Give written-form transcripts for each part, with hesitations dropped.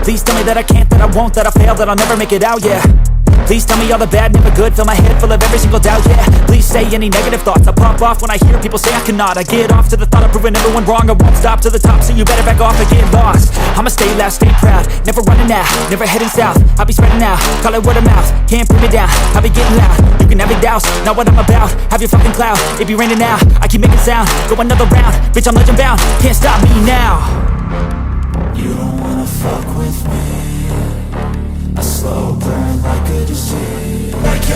Please tell me that I can't, that I won't, that I fail, that I'll never make it out, yeah. Please tell me all the bad, never good, fill my head full of every single doubt, yeah. Please say any negative thoughts, I pop off when I hear people say I cannot. I get off to the thought of proving everyone wrong, I won't stop to the top, so you better back off and get lost. I'ma stay loud, stay proud, never running out, never heading south. I'll be spreading out, call it word of mouth, can't put me down, I'll be getting loud. You can have your doubts, not what I'm about, have your fucking clout, it be raining now, I keep making sound, go another round, bitch I'm legend bound, can't stop me now. You don't wanna fuck with me, a slow burn like a disease, like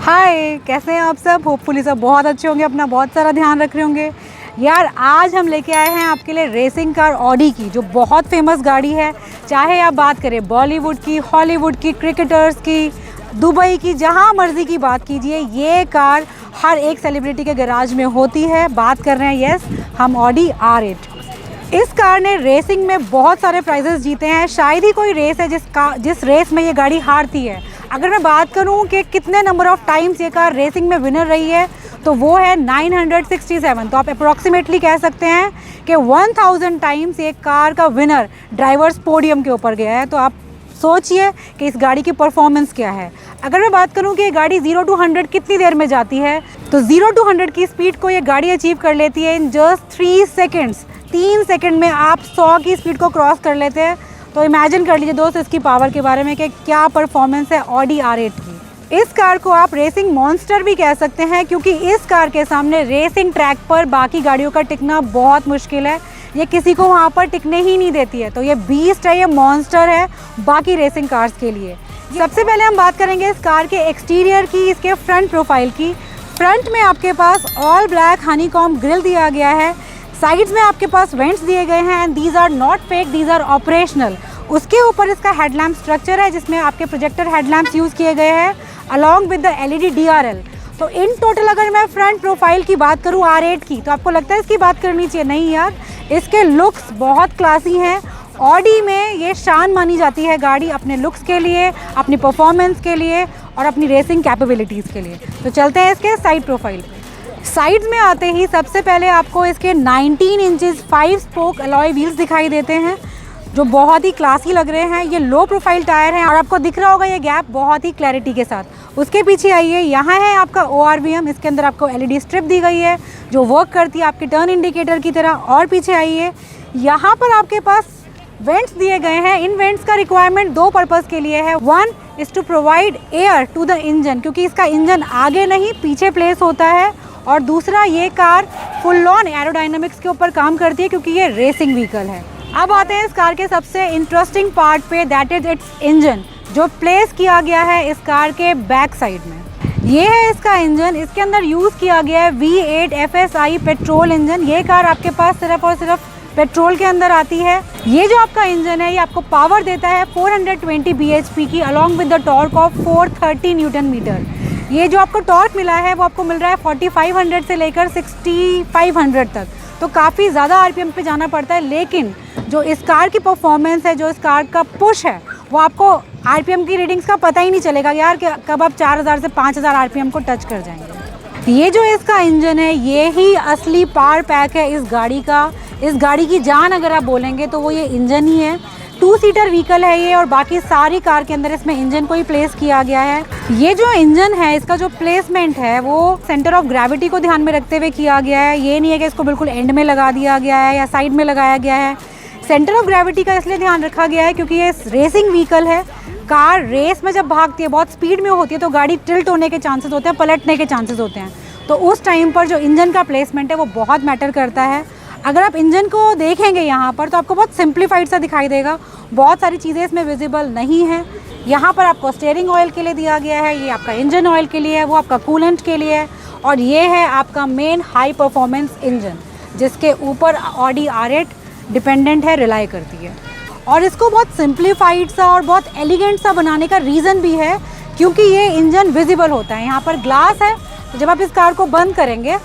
हाय, कैसे हैं आप सब? Hopefully सब बहुत अच्छे होंगे, अपना बहुत सारा ध्यान रख रहे होंगे। यार आज हम लेके आए हैं आपके लिए रेसिंग कार ऑडी की, जो बहुत फेमस गाड़ी है। चाहे आप बात करें बॉलीवुड की, हॉलीवुड की, क्रिकेटर्स की, दुबई की, जहां मर्जी की बात कीजिए, ये कार हर एक सेलिब्रिटी के गैराज में होती है। बात कर रहे हैं यस, हम ऑडी R8। इस कार ने रेसिंग में बहुत सारे प्राइजेस जीते हैं। शायद ही कोई रेस है जिस रेस में ये गाड़ी हारती है। अगर मैं बात करूं कि कितने नंबर ऑफ टाइम्स ये कार रेसिंग में विनर रही है, तो वो है 967। तो आप अप्रॉक्सीमेटली कह सकते हैं कि 1000 टाइम्स एक कार का विनर ड्राइवर्स पोडियम के ऊपर गया है। तो आप सोचिए कि इस गाड़ी की परफॉर्मेंस क्या है। अगर मैं बात करूं कि ये गाड़ी 0 to 100 कितनी देर में जाती है, तो 0 to 100 की स्पीड को ये गाड़ी अचीव कर लेती है इन जस्ट 3 सेकेंड्स। 3 सेकेंड में आप 100 की स्पीड को क्रॉस कर लेते हैं। तो इमेजिन कर लीजिए दोस्त इसकी पावर के बारे में कि क्या परफॉर्मेंस है ऑडी R8 की। इस कार को आप रेसिंग मॉन्स्टर भी कह सकते हैं, क्योंकि इस कार के सामने रेसिंग ट्रैक पर बाकी गाड़ियों का टिकना बहुत मुश्किल है। ये किसी को वहाँ पर टिकने ही नहीं देती है। तो ये बीस्ट है, ये मॉन्स्टर है बाकी रेसिंग कार्स के लिए। सबसे पहले हम बात करेंगे इस कार के एक्सटीरियर की, इसके फ्रंट प्रोफाइल की। फ्रंट में आपके पास ऑल ब्लैक हनीकॉम्ब ग्रिल दिया गया है। साइड्स में आपके पास वेंट्स दिए गए हैं and these are not fake, these are operational. उसके ऊपर इसका हेडलैम्प स्ट्रक्चर है, जिसमें आपके प्रोजेक्टर हेडलैम्प्स यूज़ किए गए हैं along with the LED DRL। तो इन टोटल अगर मैं फ्रंट प्रोफाइल की बात करूँ R8 की, तो आपको लगता है इसकी बात करनी चाहिए? नहीं यार, इसके लुक्स बहुत क्लासी हैं। ऑडी में ये शान मानी जाती है गाड़ी अपने लुक्स के लिए, अपनी परफॉर्मेंस के लिए और अपनी रेसिंग कैपेबिलिटीज़ के लिए। तो चलते हैं इसके साइड प्रोफाइल। साइड्स में आते ही सबसे पहले आपको इसके 19 इंचेस 5 स्पोक अलॉय व्हील्स दिखाई देते हैं, जो बहुत ही क्लासी लग रहे हैं। ये लो प्रोफाइल टायर हैं और आपको दिख रहा होगा ये गैप बहुत ही क्लैरिटी के साथ। उसके पीछे आइए, यहाँ है आपका ORVM। इसके अंदर आपको LED स्ट्रिप दी गई है जो वर्क करती है आपके टर्न इंडिकेटर की तरह। और पीछे आइए, यहाँ पर आपके पास वेंट्स दिए गए हैं। इन वेंट्स का रिक्वायरमेंट 2 पर्पज़ के लिए है। 1 is to provide air to the engine, क्योंकि इसका इंजन आगे नहीं पीछे प्लेस होता है। और दूसरा, ये कार फुल ऑन एरोडायनामिक्स के ऊपर काम करती है, क्योंकि ये रेसिंग व्हीकल है। अब आते हैं इस कार के सबसे इंटरेस्टिंग पार्ट पे, दैट इज़ इट्स इंजन, जो प्लेस किया गया है इस कार के बैक साइड में। ये है इसका इंजन। इसके अंदर यूज़ किया गया है V8 FSI पेट्रोल इंजन। ये कार आपके पास सिर्फ और सिर्फ पेट्रोल के अंदर आती है। ये जो आपका इंजन है, ये आपको पावर देता है 420 bhp की, along with the torque of 430 newton metre. ये जो आपको टॉर्क मिला है वो आपको मिल रहा है 4500 से लेकर 6500 तक। तो काफ़ी ज़्यादा RPM पे जाना पड़ता है, लेकिन जो इस कार की परफॉर्मेंस है, जो इस कार का पुश है, वो आपको RPM की रीडिंग्स का पता ही नहीं चलेगा यार कि कब आप 4000 से 5000 RPM को टच कर जाएंगे। ये जो इसका इंजन है, ये ही असली पावर पैक है इस गाड़ी का। इस गाड़ी की जान अगर आप बोलेंगे तो वो ये इंजन ही है। 2 सीटर व्हीकल है ये, और बाकी सारी कार के अंदर इसमें इंजन को ही प्लेस किया गया है। ये जो इंजन है, इसका जो प्लेसमेंट है वो सेंटर ऑफ ग्रेविटी को ध्यान में रखते हुए किया गया है। ये नहीं है कि इसको बिल्कुल एंड में लगा दिया गया है या साइड में लगाया गया है। सेंटर ऑफ ग्रेविटी का इसलिए ध्यान रखा गया है क्योंकि ये रेसिंग व्हीकल है। कार रेस में जब भागती है, बहुत स्पीड में होती है, तो गाड़ी टिल्ट होने के चांसेस होते हैं, पलटने के चांसेस होते हैं। तो उस टाइम पर जो इंजन का प्लेसमेंट है वो बहुत मैटर करता है। अगर आप इंजन को देखेंगे यहाँ पर, तो आपको बहुत सिंप्लीफाइड सा दिखाई देगा। बहुत सारी चीज़ें इसमें विजिबल नहीं है। यहाँ पर आपको स्टीयरिंग ऑयल के लिए दिया गया है, ये आपका इंजन ऑयल के लिए है, वो आपका कूलेंट के लिए है, और ये है आपका मेन हाई परफॉर्मेंस इंजन, जिसके ऊपर ऑडी R8 डिपेंडेंट है, रिलाई करती है। और इसको बहुत सिंप्लीफाइड सा और बहुत एलिगेंट सा बनाने का रीज़न भी है, क्योंकि ये इंजन विजिबल होता है। यहाँ पर ग्लास है, तो जब आप इस कार को बंद करेंगे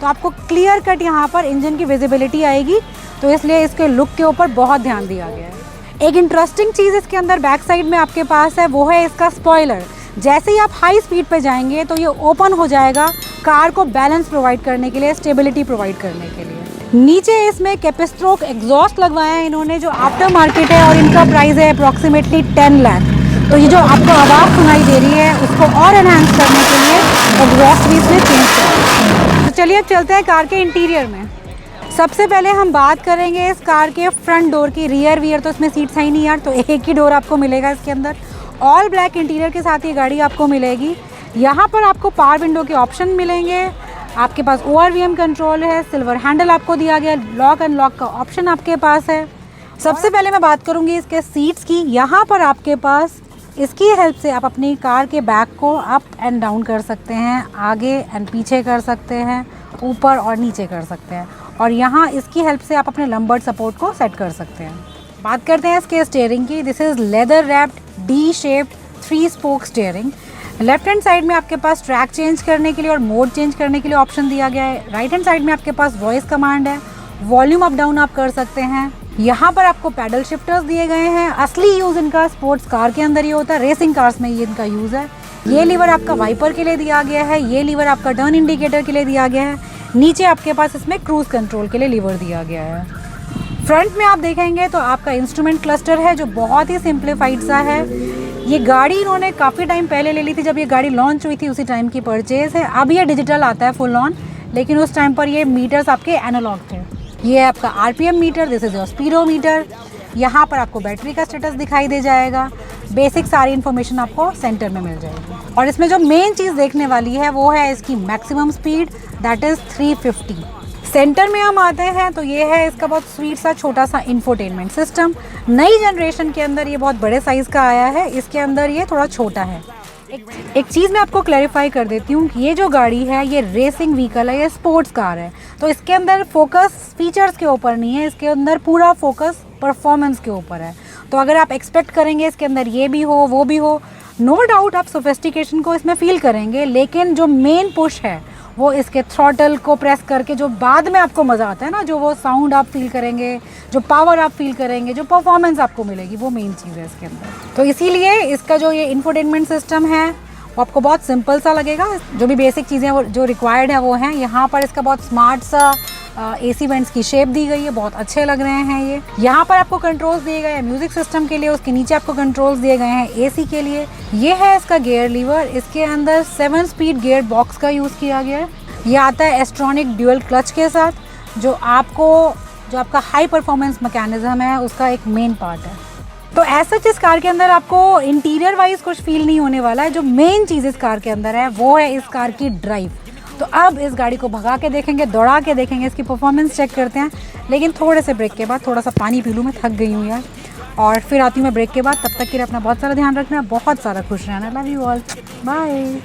तो आपको क्लियर कट यहाँ पर इंजन की विजिबिलिटी आएगी। तो इसलिए इसके लुक के ऊपर बहुत ध्यान दिया गया है। एक इंटरेस्टिंग चीज़ इसके अंदर बैक साइड में आपके पास है, वो है इसका स्पॉइलर। जैसे ही आप हाई स्पीड पे जाएंगे तो ये ओपन हो जाएगा कार को बैलेंस प्रोवाइड करने के लिए, स्टेबिलिटी प्रोवाइड करने के लिए। नीचे इसमें कैपिस्ट्रोक एग्जॉस्ट लगवाया है इन्होंने जो आफ्टर मार्केट है और इनका प्राइस है अप्रॉक्सीमेटली 10 लाख। तो ये जो आपको आवाज़ सुनाई दे रही है उसको और एनहांस करने के लिए एग्जॉस्ट भी इसमें चेंज किया। तो चलिए अब चलते हैं कार के इंटीरियर में। सबसे पहले हम बात करेंगे इस कार के फ्रंट डोर की। रियर वियर तो इसमें सीट्स है ही नहीं यार, तो एक ही डोर आपको मिलेगा इसके अंदर। ऑल ब्लैक इंटीरियर के साथ ये गाड़ी आपको मिलेगी। यहाँ पर आपको पावर विंडो के ऑप्शन मिलेंगे, आपके पास ORVM कंट्रोल है, सिल्वर हैंडल आपको दिया गया, लॉक एंड लॉक का ऑप्शन आपके पास है। सबसे पहले मैं बात करूँगी इसके सीट्स की। यहाँ पर आपके पास इसकी हेल्प से आप अपनी कार के बैक को अप एंड डाउन कर सकते हैं, आगे एंड पीछे कर सकते हैं, ऊपर और नीचे कर सकते हैं, और यहाँ इसकी हेल्प से आप अपने लंबर सपोर्ट को सेट कर सकते हैं। बात करते हैं इसके स्टीयरिंग की। This is leather wrapped D shaped 3 spoke steering. Left hand side में आपके पास ट्रैक चेंज करने के लिए और मोड चेंज करने के लिए ऑप्शन दिया गया है। राइट हैंड साइड में आपके पास वॉइस कमांड है, वॉल्यूम अप डाउन आप कर सकते हैं। यहाँ पर आपको पैडल शिफ्टर्स दिए गए हैं। असली यूज़ इनका स्पोर्ट्स कार के अंदर ही होता है, रेसिंग कार्स में ये इनका यूज़ है। ये लीवर आपका वाइपर के लिए दिया गया है, ये लीवर आपका टर्न इंडिकेटर के लिए दिया गया है। नीचे आपके पास इसमें क्रूज कंट्रोल के लिए लीवर दिया गया है। फ्रंट में आप देखेंगे तो आपका इंस्ट्रूमेंट क्लस्टर है जो बहुत ही सिंप्लीफाइड सा है। ये गाड़ी इन्होंने काफ़ी टाइम पहले ले ली थी, जब ये गाड़ी लॉन्च हुई थी उसी टाइम की परचेज़ है। अब ये डिजिटल आता है फुल ऑन, लेकिन उस टाइम पर ये मीटर्स आपके एनालॉग थे। ये है आपका RPM meter, this is your speedometer. यहाँ पर आपको बैटरी का स्टेटस दिखाई दे जाएगा। बेसिक सारी इन्फॉर्मेशन आपको सेंटर में मिल जाएगी। और इसमें जो मेन चीज़ देखने वाली है वो है इसकी maximum speed, that is 350। Centre में हम आते हैं तो ये है इसका बहुत स्वीट सा छोटा सा इंफोटेनमेंट सिस्टम। नई जनरेशन के अंदर ये बहुत बड़े साइज़ का आया है, इसके अंदर ये थोड़ा छोटा है। एक चीज़ मैं आपको क्लैरिफाई कर देती हूँ कि ये जो गाड़ी है ये रेसिंग व्हीकल है, ये स्पोर्ट्स कार है, तो इसके अंदर फोकस फीचर्स के ऊपर नहीं है, इसके अंदर पूरा फोकस परफॉर्मेंस के ऊपर है। तो अगर आप एक्सपेक्ट करेंगे इसके अंदर ये भी हो वो भी हो, नो डाउट आप सोफिस्टिकेशन को इसमें फील करेंगे, लेकिन जो मेन पुश है वो इसके थ्रॉटल को प्रेस करके जो बाद में आपको मज़ा आता है ना, जो वो साउंड आप फील करेंगे, जो पावर आप फील करेंगे, जो परफॉर्मेंस आपको मिलेगी, वो मेन चीज़ है इसके अंदर। तो इसीलिए इसका जो ये इंफोटेनमेंट सिस्टम है वो आपको बहुत सिंपल सा लगेगा। जो भी बेसिक चीज़ें वो जो रिक्वायर्ड है वो हैं। यहाँ पर इसका बहुत स्मार्ट सा AC वेंट्स की शेप दी गई है, बहुत अच्छे लग रहे हैं ये। यहाँ पर आपको कंट्रोल्स दिए गए हैं म्यूजिक सिस्टम के लिए, उसके नीचे आपको कंट्रोल्स दिए गए हैं AC के लिए। ये है इसका गियर लीवर, इसके अंदर 7 स्पीड गियर बॉक्स का यूज़ किया गया है। ये आता है एस्ट्रॉनिक ड्यूअल क्लच के साथ, जो आपका हाई परफॉर्मेंस मैकेनिज्म है उसका एक मेन पार्ट है। तो ऐसा इस कार के अंदर आपको इंटीरियर वाइज कुछ फील नहीं होने वाला है। जो मेन चीज़ इस कार के अंदर है वो है इस कार की ड्राइव। तो अब इस गाड़ी को भगा के देखेंगे, दौड़ा के देखेंगे, इसकी परफॉर्मेंस चेक करते हैं। लेकिन थोड़े से ब्रेक के बाद थोड़ा सा पानी पी लूँ, मैं थक गई हूँ यार, और फिर आती हूँ मैं ब्रेक के बाद। तब तक के लिए अपना बहुत सारा ध्यान रखना, बहुत सारा खुश रहना। Love you all, bye.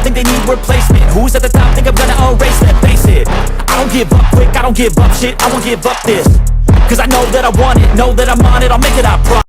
Think they need replacement. Who's at the top? Think I'm gonna erase that. Face it, I don't give up quick. I don't give up shit. I won't give up this. 'Cause I know that I want it. Know that I'm on it. I'll make it. I promise.